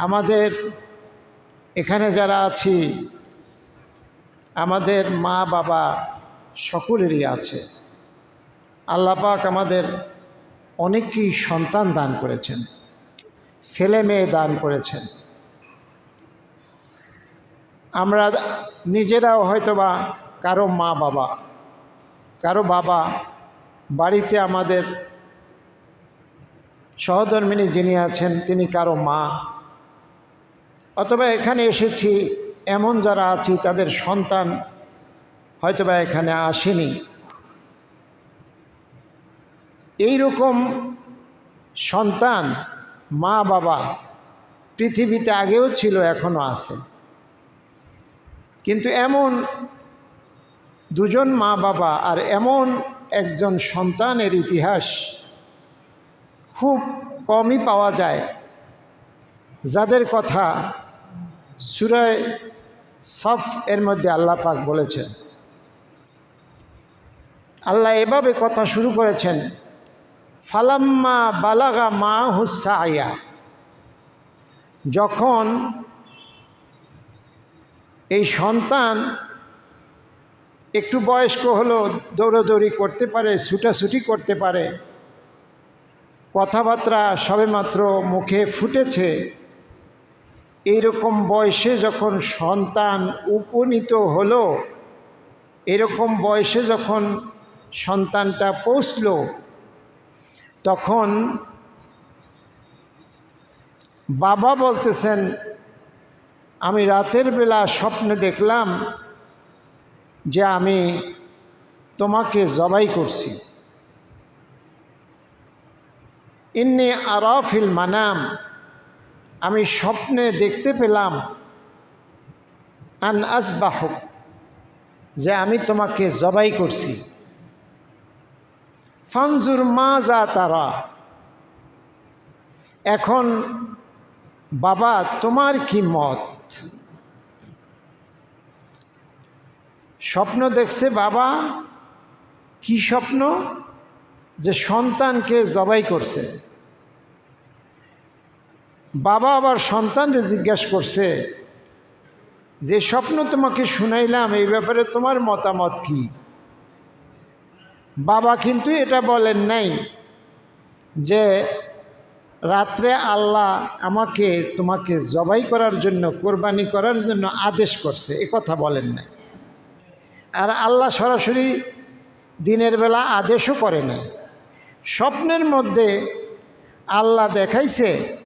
আমাদের এখানে যারা আছি আমাদের মা বাবা সকলেরই আছে। আল্লাহ পাক আমাদের অনেককেই সন্তান দান করেছেন, ছেলে মেয়ে দান করেছেন। আমরা নিজেরাও হয়তোবা কারো মা বাবা, কারো বাবা, বাড়িতে আমাদের সহধর্মিণী যিনি আছেন তিনি কারো মা, অথবা এখানে এসেছি এমন যারা আছি তাদের সন্তান হয়তোবা এখানে আসেনি। এই রকম সন্তান মা বাবা পৃথিবীতে আগেও ছিল, এখনও আছে। কিন্তু এমন দুজন মা বাবা আর এমন একজন সন্তানের ইতিহাস খুব কমই পাওয়া যায়, যাদের কথা সূরা সফ এর মধ্যে আল্লাহ পাক বলেছেন। আল্লাহ এভাবে কথা শুরু করেছেন, ফালাম্মা বালাগা মা হুসাইয়া, যখন এই সন্তান একটু বয়স্ক হলো, দৌড়াদৌড়ি করতে পারে, ছুটাছুটি করতে পারে, কথাবার্তা সবেমাত্র মুখে ফুটেছে, এইরকম বয়সে যখন সন্তান উপনীত হলো, এরকম বয়সে যখন সন্তানটা পৌঁছল, তখন বাবা বলতেছেন, আমি রাতের বেলা স্বপ্নে দেখলাম যে আমি তোমাকে জবাই করছি। ইন্নী আরা ফিল মানাম, আমি স্বপ্নে দেখতে পেলাম, আন আসবাহুক, যে আমি তোমাকে জবাই করছি। ফানজুর মা যা তারা, এখন বাবা তোমার কি মত? স্বপ্ন দেখছে বাবা, কি স্বপ্ন? যে সন্তানকে জবাই করছে। বাবা আবার সন্তানকে জিজ্ঞাসা করছে, যে স্বপ্ন তোমাকে শুনাইলাম এই ব্যাপারে তোমার মতামত কি? বাবা কিন্তু এটা বলেন নাই যে রাত্রে আল্লাহ আমাকে তোমাকে জবাই করার জন্য, কোরবানি করার জন্য আদেশ করছে, এ কথা বলেন নাই। আর আল্লাহ সরাসরি দিনের বেলা আদেশও করে নাই। স্বপ্নের মধ্যে আল্লাহ দেখাইছে